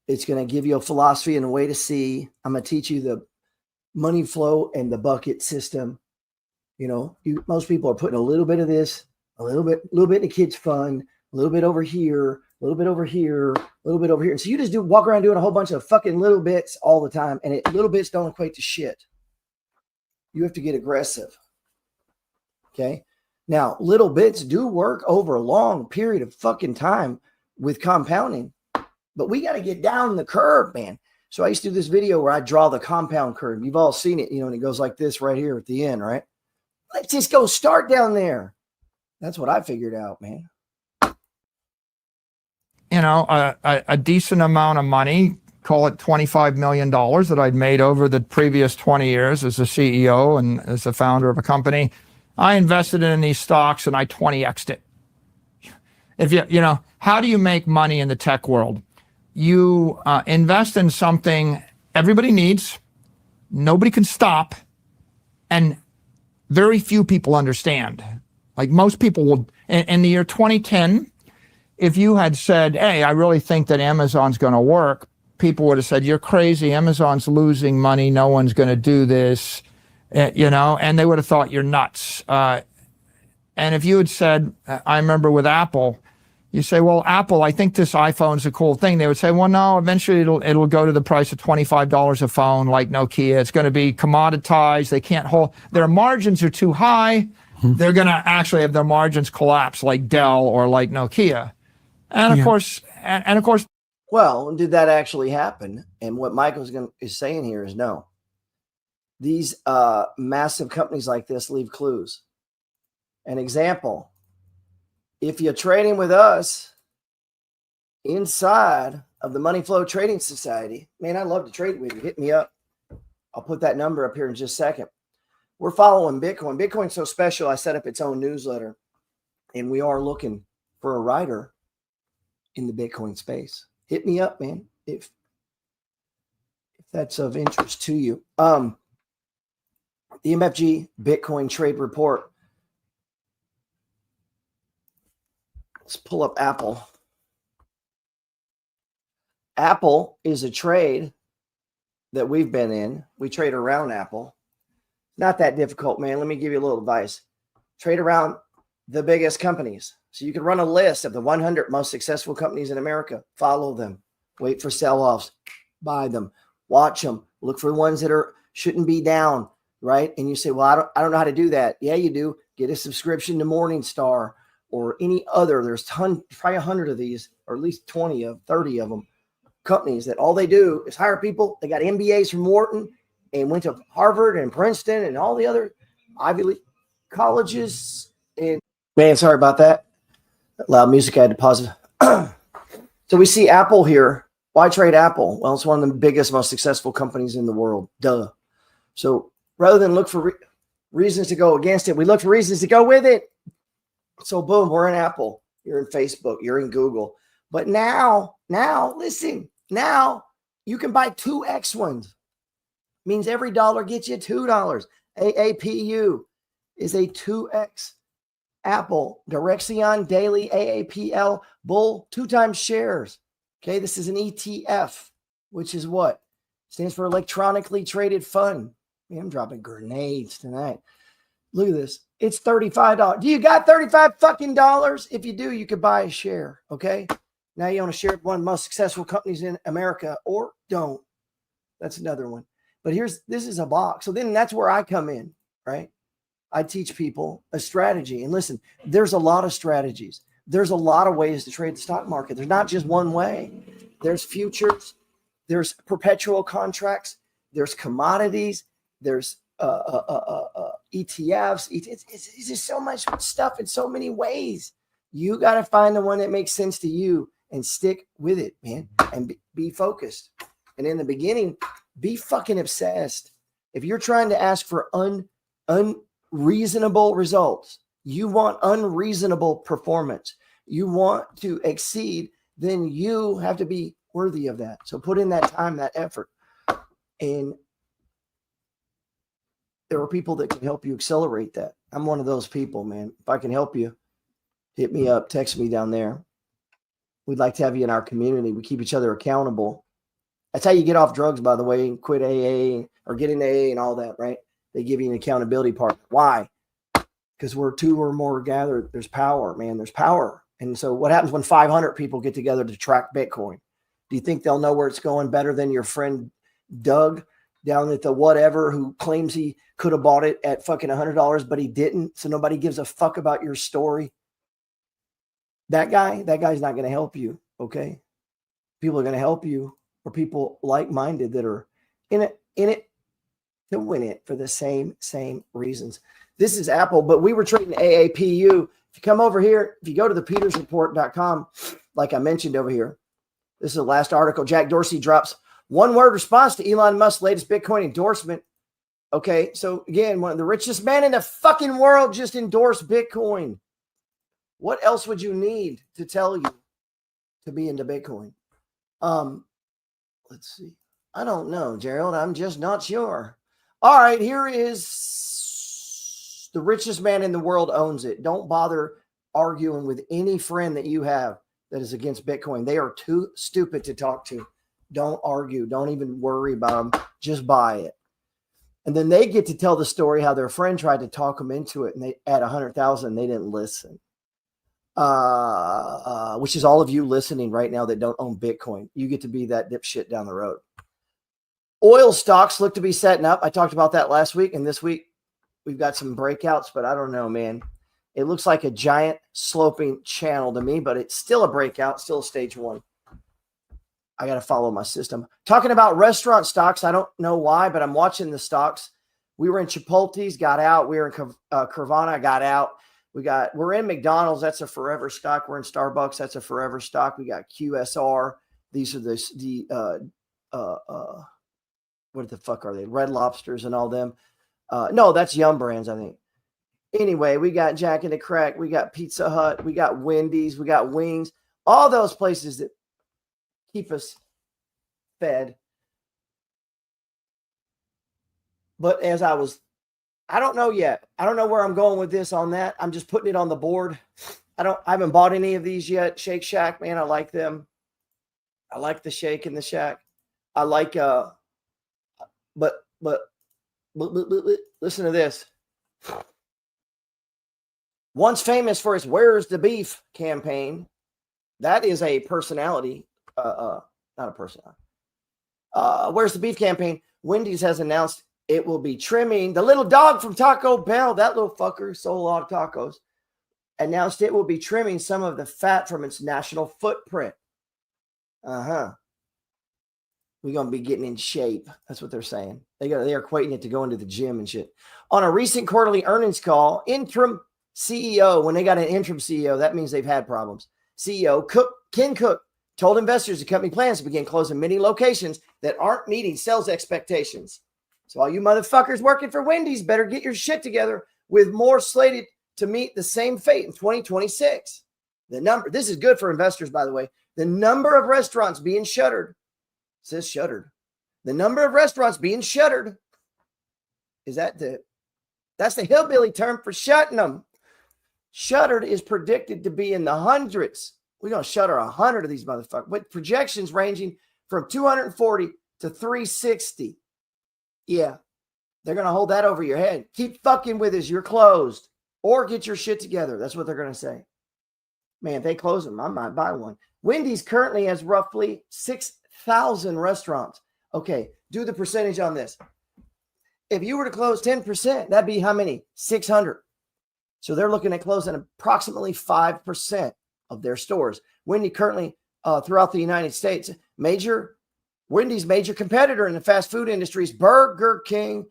It's gonna give you a philosophy and a way to see. I'm gonna teach you the money flow and the bucket system. Most people are putting a little bit of this, a little bit in the kids' fund, a little bit over here, a little bit over here, a little bit over here. And so you just walk around doing a whole bunch of fucking little bits all the time. And little bits don't equate to shit. You have to get aggressive. Okay. Now, little bits do work over a long period of fucking time with compounding, but we got to get down the curve, man. So I used to do this video where I draw the compound curve. You've all seen it, and it goes like this right here at the end, right? Let's just go start down there. That's what I figured out, man. A decent amount of money, call it $25 million that I'd made over the previous 20 years as a CEO and as a founder of a company. I invested in these stocks and I 20x'd it. If how do you make money in the tech world? You invest in something everybody needs, nobody can stop, and very few people understand. Like most people will, in the year 2010, if you had said, hey, I really think that Amazon's going to work, people would have said, you're crazy. Amazon's losing money. No one's going to do this, and they would have thought you're nuts. And if you had said, I remember with Apple, you say, well, Apple, I think this iPhone's a cool thing. They would say, well, no, eventually it'll go to the price of $25 a phone like Nokia. It's going to be commoditized. They can't hold, their margins are too high. They're going to actually have their margins collapse like Dell or like Nokia. And of course, well, did that actually happen? And what Michael's is saying here is no. These massive companies like this leave clues. An example, if you're trading with us inside of the Money Flow Trading Society, man, I'd love to trade with you. Hit me up. I'll put that number up here in just a second. We're following Bitcoin. Bitcoin's so special, I set up its own newsletter, and we are looking for a writer in the Bitcoin space. Hit me up, man, if that's of interest to you. The MFG Bitcoin Trade Report. Let's pull up Apple. Apple is a trade that we've been in. We trade around Apple. Not that difficult, man. Let me give you a little advice. Trade around the biggest companies. So you can run a list of the 100 most successful companies in America. Follow them. Wait for sell-offs. Buy them. Watch them. Look for the ones that shouldn't be down, right? And you say, well, I don't know how to do that. Yeah, you do. Get a subscription to Morningstar or any other. There's probably 100 of these, or at least 30 of them, companies that all they do is hire people. They got MBAs from Wharton and went to Harvard and Princeton and all the other Ivy League colleges. And man, sorry about that. Loud music, I had to pause it. So we see Apple here. Why trade Apple? Well, it's one of the biggest, most successful companies in the world. Duh. So rather than look for reasons to go against it, we look for reasons to go with it. So boom, we're in Apple. You're in Facebook. You're in Google. But now, listen, now you can buy 2x ones. Means every dollar gets you $2. AAPU is a 2x. Apple, Direxion, Daily, AAPL, Bull, 2 times shares. Okay, this is an ETF, which is what? Stands for electronically traded fund. Man, I'm dropping grenades tonight. Look at this. It's $35. Do you got $35 fucking dollars? If you do, you could buy a share. Okay. Now you own a share of one of the most successful companies in America, or don't. That's another one. But this is a box. So then that's where I come in, right? I teach people a strategy. And listen, there's a lot of strategies. There's a lot of ways to trade the stock market. There's not just one way. There's futures. There's perpetual contracts. There's commodities. There's ETFs. It's just so much stuff in so many ways. You got to find the one that makes sense to you and stick with it, man, and be focused. And in the beginning, be fucking obsessed. If you're trying to ask for unreasonable results, you want unreasonable performance, you want to exceed, then you have to be worthy of that. So put in that time, that effort. And there are people that can help you accelerate that. I'm one of those people, man. If I can help you, hit me up, text me down there. We'd like to have you in our community. We keep each other accountable. That's how you get off drugs, by the way, and quit AA or get into AA and all that, right? They give you an accountability partner. Why? Because we're 2 or more gathered. There's power, man. There's power. And so what happens when 500 people get together to track Bitcoin? Do you think they'll know where it's going better than your friend Doug down at the whatever who claims he could have bought it at fucking $100, but he didn't? So nobody gives a fuck about your story. That guy's not going to help you, okay? People are going to help you, or people like-minded that are in it to win it for the same reasons. This is Apple, but we were trading AAPU. If you come over here, if you go to the petersreport.com, like I mentioned over here, this is the last article. Jack Dorsey drops one-word response to Elon Musk's latest Bitcoin endorsement. Okay, so again, one of the richest men in the fucking world just endorsed Bitcoin. What else would you need to tell you to be into Bitcoin? Let's see. I don't know, Gerald. I'm just not sure. All right, here is the richest man in the world owns it. Don't bother arguing with any friend that you have that is against Bitcoin. They are too stupid to talk to. Don't argue. Don't even worry about them. Just buy it. And then they get to tell the story how their friend tried to talk them into it, and they at 100,000, they didn't listen. Which is all of you listening right now that don't own Bitcoin. You get to be that dipshit down the road. Oil stocks look to be setting up. I talked about that last week, and this week we've got some breakouts, but I don't know, man. It looks like a giant sloping channel to me, but it's still a breakout, still a stage 1. I got to follow my system. Talking about restaurant stocks, I don't know why, but I'm watching the stocks. We were in Chipotle's, got out. We were in Carvana, got out. We're in McDonald's. That's a forever stock. We're in Starbucks. That's a forever stock. We got QSR. These are what the fuck are they? Red Lobsters and all them. No, that's Yum Brands, I think. Anyway, we got Jack in the Crack. We got Pizza Hut. We got Wendy's. We got Wings. all those places that keep us fed. But I don't know yet. I don't know where I'm going with this on that. I'm just putting it on the board. I haven't bought any of these yet. Shake Shack, man, I like them. I like the Shake and the Shack. I like, but listen to this. Once famous for its "Where's the Beef" campaign, that is a personality. Not a personality. "Where's the Beef" campaign. Wendy's has announced it will be trimming the little dog from Taco Bell. That little fucker sold a lot of tacos. Announced it will be trimming some of the fat from its national footprint. We're going to be getting in shape. That's what they're saying. They're equating it to going to the gym and shit. On a recent quarterly earnings call, interim CEO, when they got an interim CEO, that means they've had problems. CEO Ken Cook told investors the company plans to begin closing many locations that aren't meeting sales expectations. So all you motherfuckers working for Wendy's better get your shit together, with more slated to meet the same fate in 2026. This is good for investors, by the way. The number of restaurants being shuttered, says shuttered. The number of restaurants being shuttered, that's the hillbilly term for shutting them. Shuttered is predicted to be in the hundreds. We're going to shutter 100 of these motherfuckers, with projections ranging from 240 to 360. Yeah, they're going to hold that over your head. Keep fucking with us. You're closed. Or get your shit together. That's what they're going to say. Man, if they close them, I might buy one. Wendy's currently has roughly 6,000 restaurants. Okay, do the percentage on this. If you were to close 10%, that'd be how many? 600. So they're looking at closing approximately 5% of their stores. Wendy currently, throughout the United States, Wendy's major competitor in the fast food industry is Burger King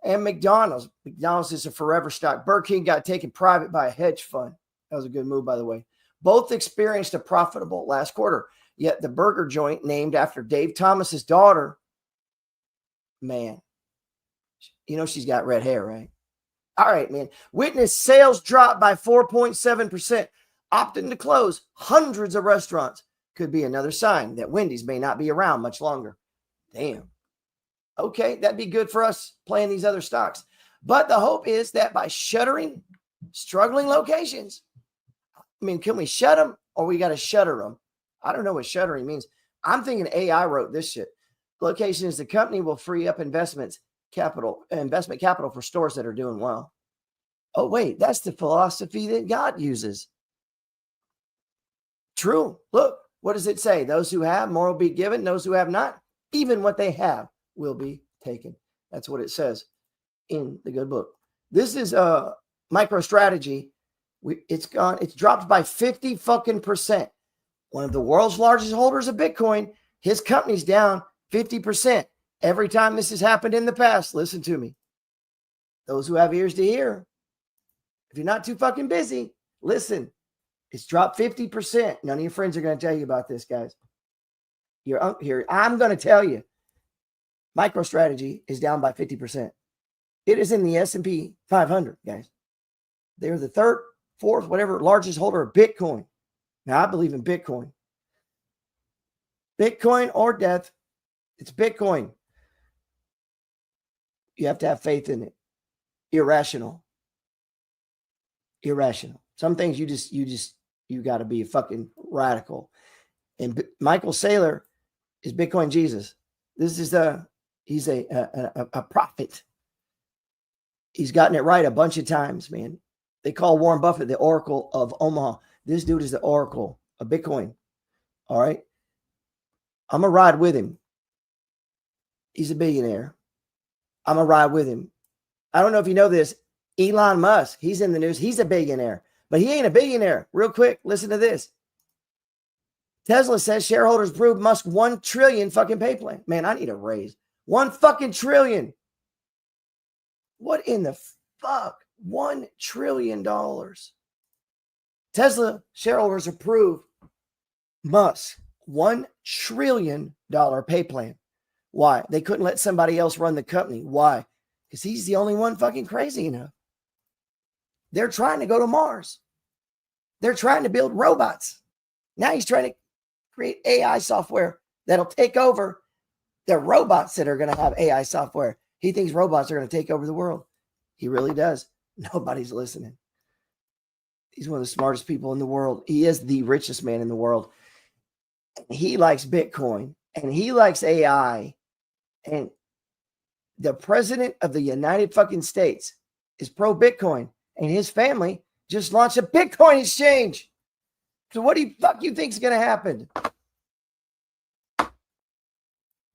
and McDonald's. McDonald's is a forever stock. Burger King got taken private by a hedge fund. That was a good move, by the way. Both experienced a profitable last quarter. Yet the burger joint, named after Dave Thomas's daughter, man, you know she's got red hair, right? All right, man. Witness sales drop by 4.7%, opting to close hundreds of restaurants. Could be another sign that Wendy's may not be around much longer. Damn. Okay, that'd be good for us playing these other stocks. But the hope is that by shuttering struggling locations, I mean, can we shut them or we got to shutter them? I don't know what shuttering means. I'm thinking AI wrote this shit. Location is the company will free up investment capital for stores that are doing well. Oh, wait, that's the philosophy that God uses. True. Look, what does it say? Those who have, more will be given. Those who have not, even what they have will be taken. That's what it says in the good book. This is a MicroStrategy. It's dropped by 50%. One of the world's largest holders of Bitcoin, his company's down 50%. Every time this has happened in the past, listen to me. Those who have ears to hear, if you're not too fucking busy, listen. It's dropped 50%. None of your friends are going to tell you about this, guys. Here, I'm going to tell you. MicroStrategy is down by 50%. It is in the S&P 500, guys. They're the third, fourth, whatever, largest holder of Bitcoin. Now, I believe in Bitcoin. Bitcoin or death. It's Bitcoin. You have to have faith in it. Irrational. Some things you got to be a fucking radical. And Michael Saylor is Bitcoin Jesus. He's a prophet. He's gotten it right a bunch of times, man. They call Warren Buffett the Oracle of Omaha. This dude is the Oracle of Bitcoin. All right. I'm going to ride with him. He's a billionaire. I'm going to ride with him. I don't know if you know this. Elon Musk, he's in the news. He's a billionaire, but he ain't a billionaire. Real quick, listen to this. Tesla says shareholders approved Musk $1 trillion fucking pay plan. Man, I need a raise. $1 fucking trillion. What in the fuck? $1 trillion. Tesla shareholders approved Musk $1 trillion pay plan. Why? They couldn't let somebody else run the company. Why? Because he's the only one fucking crazy enough. They're trying to go to Mars. They're trying to build robots. Now he's trying to create AI software that'll take over the robots that are going to have AI software. He thinks robots are going to take over the world. He really does. Nobody's listening. He's one of the smartest people in the world. He is the richest man in the world. He likes Bitcoin and he likes AI. And the president of the United fucking States is pro Bitcoin, and his family just launched a Bitcoin exchange. So what do you fuck you think is going to happen?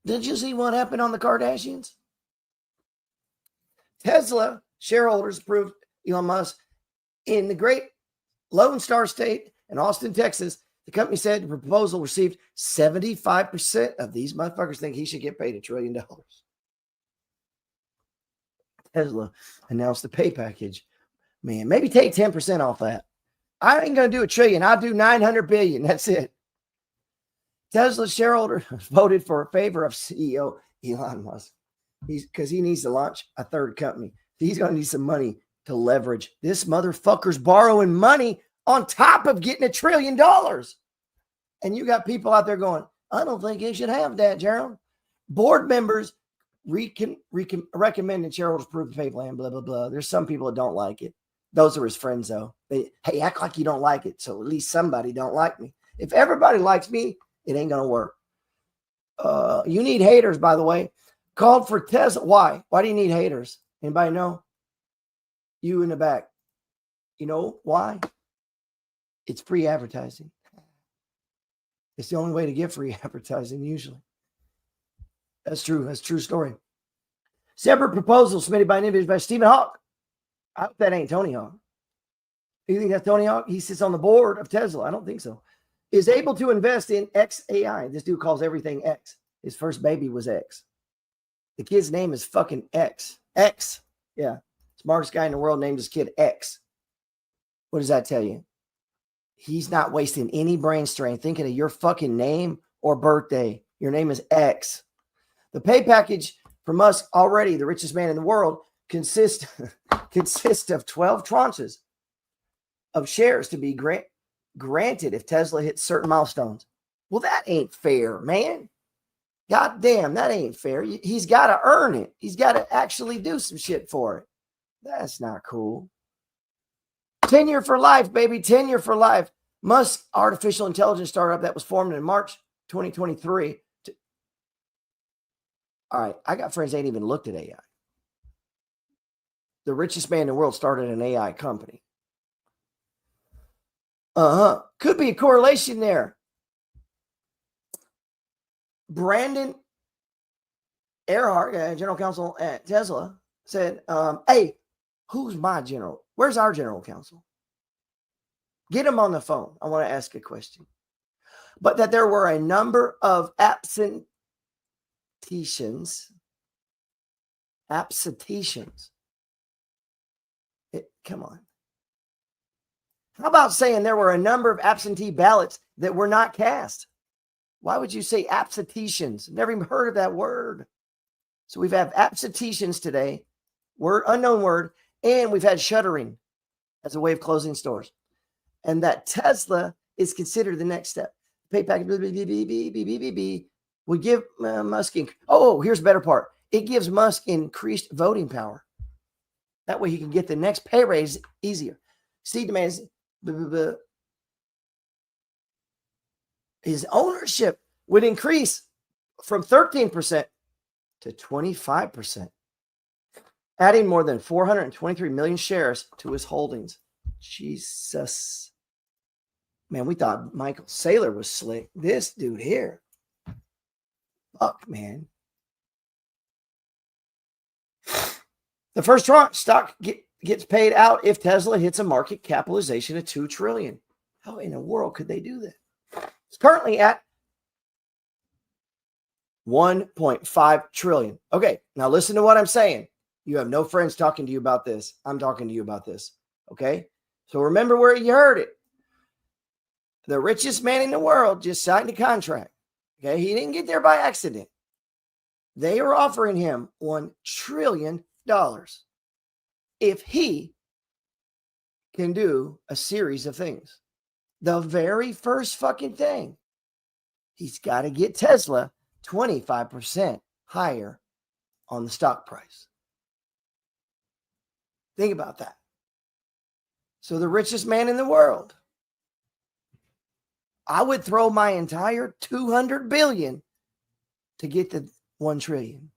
Did you see what happened on the Kardashians? Tesla shareholders approved Elon Musk in the great Lone Star State in Austin, Texas. The company said the proposal received 75% of these motherfuckers think he should get paid $1 trillion. Tesla announced the pay package. Man, maybe take 10% off that. I ain't going to do $1 trillion. I'll do 900 billion. That's it. Tesla shareholders voted for a favor of CEO Elon Musk. Because he needs to launch a third company. He's going to need some money to leverage. This motherfucker's borrowing money on top of getting $1 trillion. And you got people out there going, I don't think he should have that, Gerald. Board members recommending shareholders approve the pay plan, blah, blah, blah. There's some people that don't like it. Those are his friends, though. Hey, act like you don't like it, so at least somebody don't like me. If everybody likes me, it ain't going to work. You need haters, by the way. Called for Tesla. Why? Why do you need haters? Anybody know? You in the back. You know why? It's free advertising. It's the only way to get free advertising, usually. That's true. That's a true story. Separate proposal submitted by an individual by Stephen Hawk. I hope that ain't Tony Hawk. You think that's Tony Hawk? He sits on the board of Tesla. I don't think so. Is able to invest in XAI. This dude calls everything X. His first baby was X. The kid's name is fucking X. X. Yeah. Smartest guy in the world named his kid X. What does that tell you? He's not wasting any brain strain thinking of your fucking name or birthday. Your name is X. The pay package for Musk, already the richest man in the world, consists of 12 tranches of shares to be granted if Tesla hits certain milestones. Well, that ain't fair, man. God damn, that ain't fair. He's got to earn it. He's got to actually do some shit for it. That's not cool. Tenure for life, baby. Tenure for life. Musk artificial intelligence startup that was formed in March 2023. All right, I got friends that ain't even looked at AI. The richest man in the world started an AI company. Could be a correlation there. Brandon Earhart, general counsel at Tesla, said, hey, who's my general? Where's our general counsel? Get him on the phone. I want to ask a question. But that there were a number of absentations. Come on. How about saying there were a number of absentee ballots that were not cast? Why would you say absentations? Never even heard of that word. So we've had absentations today, word, unknown word, and we've had shuttering as a way of closing stores. And that Tesla is considered the next step. Pay package would give Musk. Here's the better part. It gives Musk increased voting power. That way he can get the next pay raise easier. Steve demands his ownership would increase from 13% to 25%, adding more than 423 million shares to his holdings. Jesus. Man, we thought Michael Saylor was slick. This dude here. Fuck, man. The first tranche stock gets paid out if Tesla hits a market capitalization of $2 trillion. How in the world could they do that? It's currently at 1.5 trillion. Okay, now listen to what I'm saying. You have no friends talking to you about this. I'm talking to you about this. Okay? So remember where you heard it. The richest man in the world just signed a contract. Okay? He didn't get there by accident. They were offering him $1 trillion if he can do a series of things. The very first fucking thing. He's got to get Tesla 25% higher on the stock price. Think about that. So the richest man in the world, I would throw my entire 200 billion to get the 1 trillion.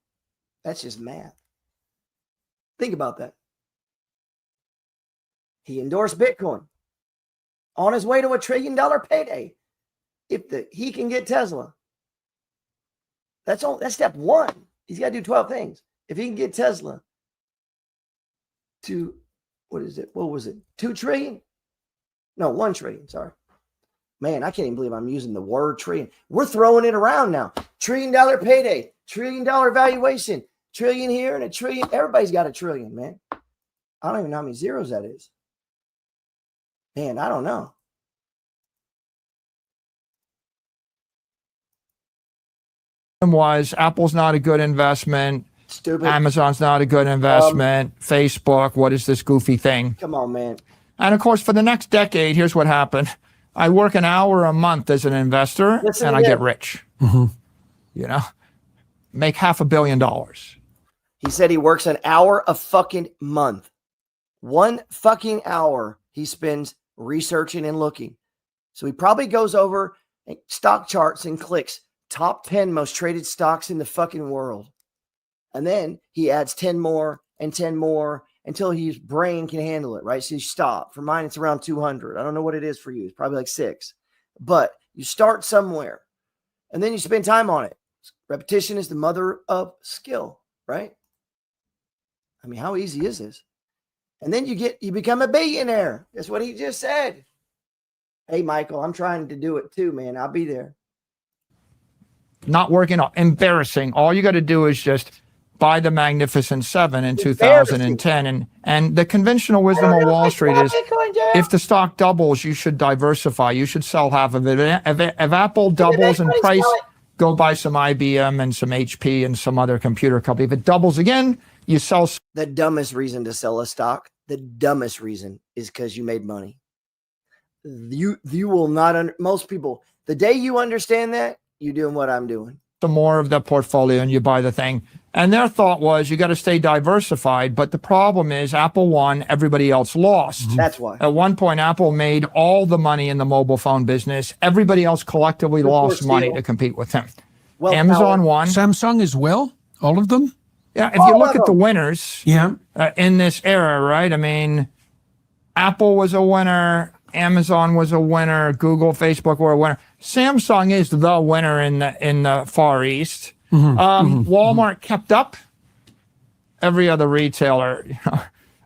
That's just math. Think about that. He endorsed Bitcoin on his way to $1 trillion payday. If he can get Tesla, that's step 1. He's got to do 12 things. If he can get Tesla to, what is it? What was it? 2 trillion? No, 1 trillion. Sorry. Man, I can't even believe I'm using the word trillion. We're throwing it around now. $1 trillion payday, $1 trillion valuation, trillion here and $1 trillion. Everybody's got $1 trillion, man. I don't even know how many zeros that is. Man, I don't know. Was Apple's not a good investment. Stupid. Amazon's not a good investment. Facebook, what is this goofy thing? Come on, man. And of course, for the next decade, here's what happened. I work an hour a month as an investor and I get rich. You know, make $500 million. He said he works an hour a fucking month. 1 fucking hour he spends researching and looking. So he probably goes over stock charts and clicks top 10 most traded stocks in the fucking world. And then he adds 10 more and 10 more until his brain can handle it, right? So you stop. For mine, it's around 200. I don't know what it is for you. It's probably like 6. But you start somewhere and then you spend time on it. Repetition is the mother of skill, right? I mean, how easy is this? And then you become a billionaire. That's what he just said. Hey, Michael, I'm trying to do it too, man. I'll be there. Not working out. Embarrassing. All you got to do is just buy the Magnificent Seven in 2010. And the conventional wisdom of Wall Street is if the stock doubles, you should diversify. You should sell half of it. If Apple doubles in price, go buy some IBM and some HP and some other computer company. If it doubles again, you sell. The dumbest reason to sell a stock, the dumbest reason is because you made money. You will not, most people, the day you understand that, you're doing what I'm doing. Some more of the portfolio and you buy the thing. And their thought was you got to stay diversified. But the problem is Apple won, everybody else lost. That's why. At one point, Apple made all the money in the mobile phone business. Everybody else collectively lost money to compete with him. Well, Amazon won. Samsung as well? All of them? Yeah, if you look at the winners in this era, right? I mean, Apple was a winner. Amazon was a winner. Google, Facebook were a winner. Samsung is the winner in the Far East. Walmart kept up. Every other retailer,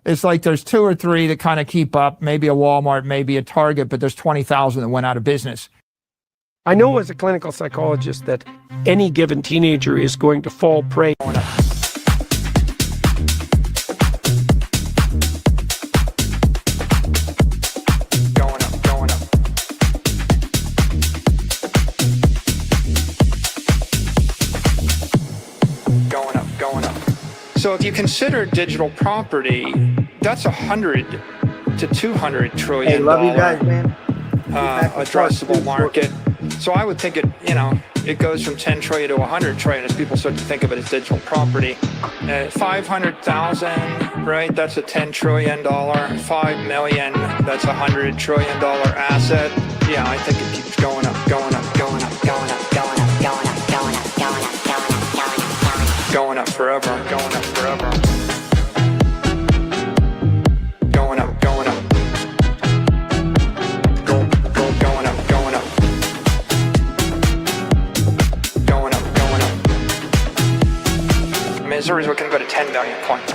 it's like there's 2 or 3 that kind of keep up. Maybe a Walmart, maybe a Target, but there's 20,000 that went out of business. I know as a clinical psychologist that any given teenager is going to fall prey. So if you consider digital property, that's $100 to $200 trillion. Hey, love you guys, man. Addressable market. So I would think it goes from 10 trillion to 100 trillion as people start to think of it as digital property. 500,000, right? That's a $10 trillion. 5 million, that's a $100 trillion asset. Yeah, I think it keeps going up, going up, going up, going up, going up, going up, going up, going up, going up, going up, going up forever, going up forever. Going up, going up. Going up, going up. Going up, going up. Missouri's looking to go to 10 million points.